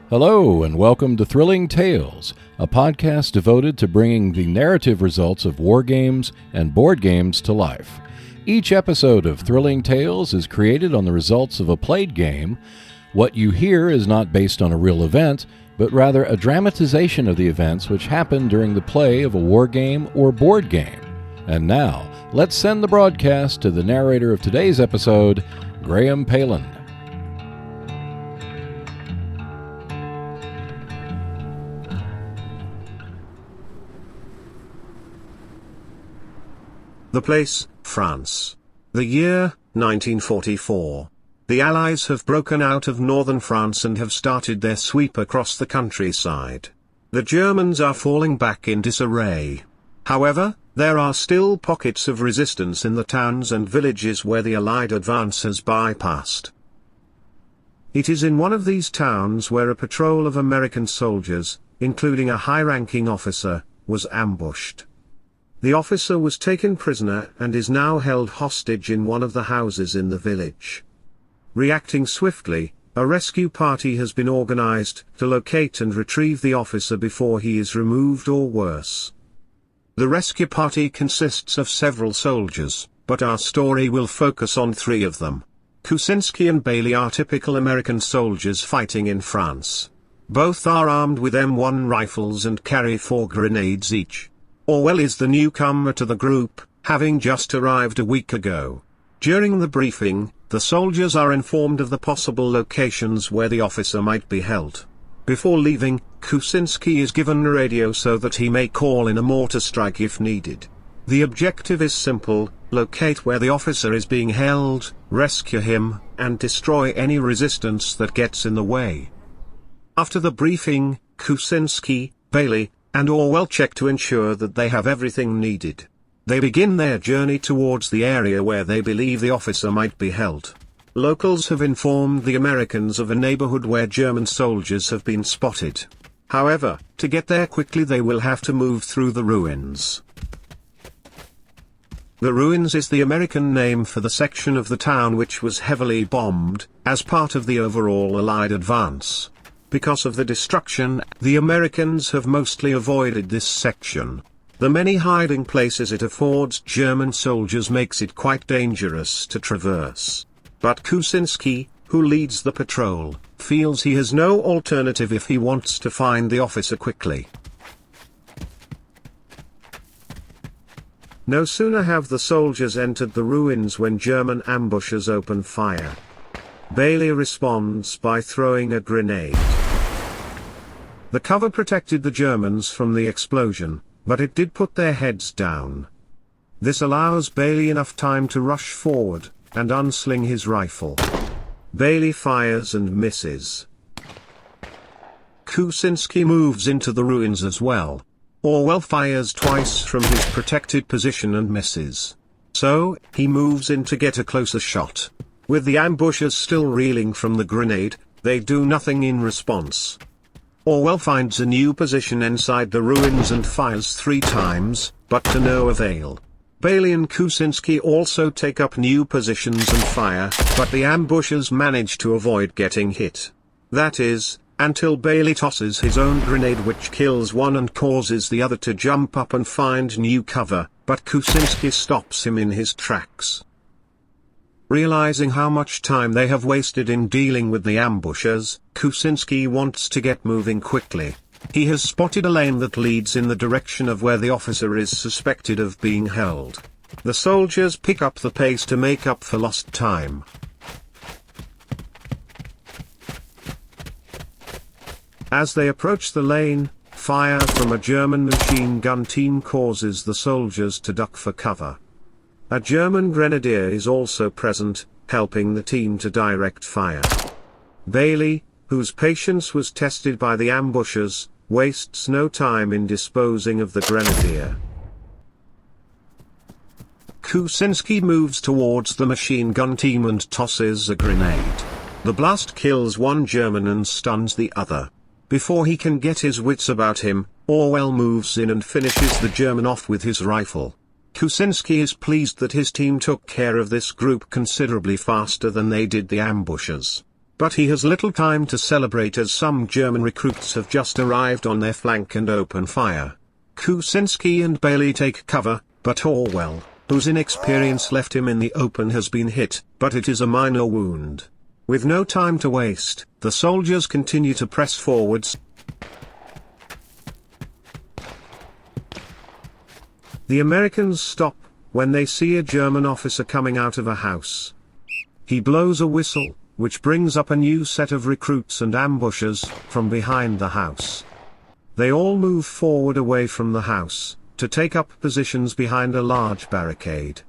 Hello, and welcome to Thrilling Tales, a podcast devoted to bringing the narrative results of war games and board games to life. Each episode of Thrilling Tales is created on the results of a played game. What you hear is not based on a real event, but rather a dramatization of the events which happened during the play of a war game or board game. And now, let's send the broadcast to the narrator of today's episode, Graham Palin. The place, France. The year, 1944. The Allies have broken out of northern France and have started their sweep across the countryside. The Germans are falling back in disarray. However, there are still pockets of resistance in the towns and villages where the Allied advance has bypassed. It is in one of these towns where a patrol of American soldiers, including a high-ranking officer, was ambushed. The officer was taken prisoner and is now held hostage in one of the houses in the village. Reacting swiftly, a rescue party has been organized to locate and retrieve the officer before he is removed or worse. The rescue party consists of several soldiers, but our story will focus on three of them. Kuczynski and Bailey are typical American soldiers fighting in France. Both are armed with M1 rifles and carry 4 grenades each. Orwell is the newcomer to the group, having just arrived a week ago. During the briefing, the soldiers are informed of the possible locations where the officer might be held. Before leaving, Kuczynski is given a radio so that he may call in a mortar strike if needed. The objective is simple: locate where the officer is being held, rescue him, and destroy any resistance that gets in the way. After the briefing, Kuczynski, Bailey, and Orwell check to ensure that they have everything needed. They begin their journey towards the area where they believe the officer might be held. Locals have informed the Americans of a neighborhood where German soldiers have been spotted. However, to get there quickly they will have to move through the ruins. The ruins is the American name for the section of the town which was heavily bombed, as part of the overall Allied advance. Because of the destruction, the Americans have mostly avoided this section. The many hiding places it affords German soldiers makes it quite dangerous to traverse. But Kuczynski, who leads the patrol, feels he has no alternative if he wants to find the officer quickly. No sooner have the soldiers entered the ruins when German ambushers open fire. Bailey responds by throwing a grenade. The cover protected the Germans from the explosion, but it did put their heads down. This allows Bailey enough time to rush forward and unsling his rifle. Bailey fires and misses. Kuczynski moves into the ruins as well. Orwell fires twice from his protected position and misses. So, he moves in to get a closer shot. With the ambushers still reeling from the grenade, they do nothing in response. Orwell finds a new position inside the ruins and fires 3 times, but to no avail. Bailey and Kuczynski also take up new positions and fire, but the ambushers manage to avoid getting hit. That is, until Bailey tosses his own grenade which kills one and causes the other to jump up and find new cover, but Kuczynski stops him in his tracks. Realizing how much time they have wasted in dealing with the ambushers, Kuczynski wants to get moving quickly. He has spotted a lane that leads in the direction of where the officer is suspected of being held. The soldiers pick up the pace to make up for lost time. As they approach the lane, fire from a German machine gun team causes the soldiers to duck for cover. A German grenadier is also present, helping the team to direct fire. Bailey, whose patience was tested by the ambushers, wastes no time in disposing of the grenadier. Kuczynski moves towards the machine gun team and tosses a grenade. The blast kills one German and stuns the other. Before he can get his wits about him, Orwell moves in and finishes the German off with his rifle. Kuczynski is pleased that his team took care of this group considerably faster than they did the ambushers. But he has little time to celebrate as some German recruits have just arrived on their flank and open fire. Kuczynski and Bailey take cover, but Orwell, whose inexperience left him in the open, has been hit, but it is a minor wound. With no time to waste, the soldiers continue to press forwards. The Americans stop when they see a German officer coming out of a house. He blows a whistle, which brings up a new set of recruits and ambushers from behind the house. They all move forward away from the house, to take up positions behind a large barricade.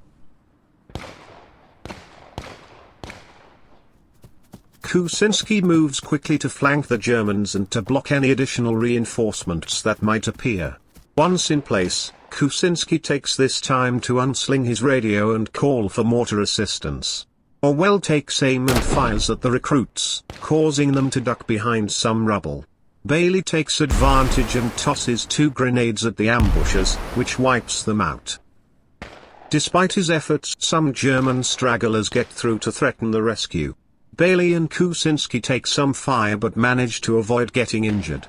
Kuczynski moves quickly to flank the Germans and to block any additional reinforcements that might appear. Once in place, Kuczynski takes this time to unsling his radio and call for mortar assistance. Orwell takes aim and fires at the recruits, causing them to duck behind some rubble. Bailey takes advantage and tosses 2 grenades at the ambushers, which wipes them out. Despite his efforts, some German stragglers get through to threaten the rescue. Bailey and Kuczynski take some fire but manage to avoid getting injured.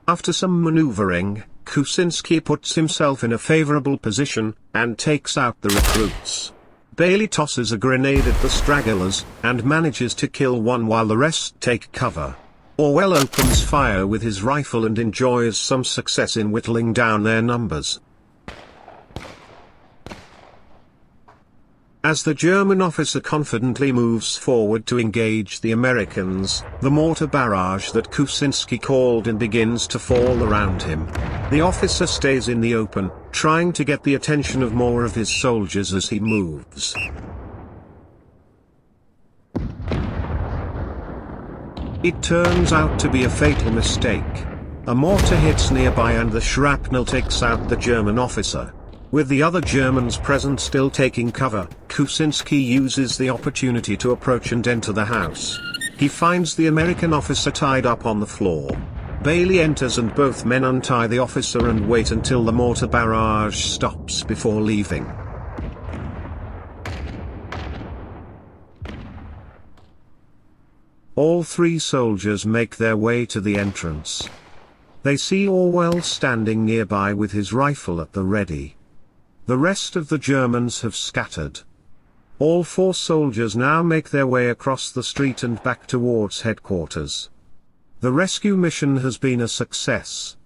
After some maneuvering, Kuczynski puts himself in a favorable position, and takes out the recruits. Bailey tosses a grenade at the stragglers, and manages to kill one while the rest take cover. Orwell opens fire with his rifle and enjoys some success in whittling down their numbers. As the German officer confidently moves forward to engage the Americans, the mortar barrage that Kuczynski called in begins to fall around him. The officer stays in the open, trying to get the attention of more of his soldiers as he moves. It turns out to be a fatal mistake. A mortar hits nearby and the shrapnel takes out the German officer. With the other Germans present still taking cover, Kuczynski uses the opportunity to approach and enter the house. He finds the American officer tied up on the floor. Bailey enters and both men untie the officer and wait until the mortar barrage stops before leaving. All 3 soldiers make their way to the entrance. They see Orwell standing nearby with his rifle at the ready. The rest of the Germans have scattered. All 4 soldiers now make their way across the street and back towards headquarters. The rescue mission has been a success.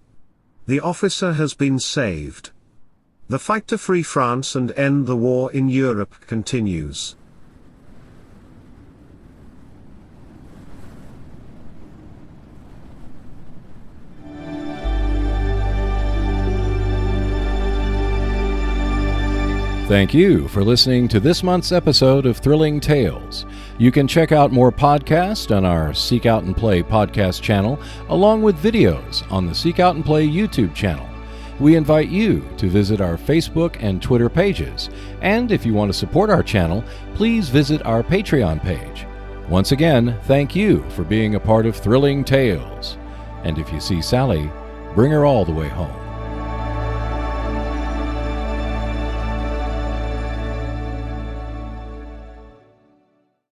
The officer has been saved. The fight to free France and end the war in Europe continues. Thank you for listening to this month's episode of Thrilling Tales. You can check out more podcasts on our Seek Out and Play podcast channel, along with videos on the Seek Out and Play YouTube channel. We invite you to visit our Facebook and Twitter pages, and if you want to support our channel, please visit our Patreon page. Once again, thank you for being a part of Thrilling Tales. And if you see Sally, bring her all the way home.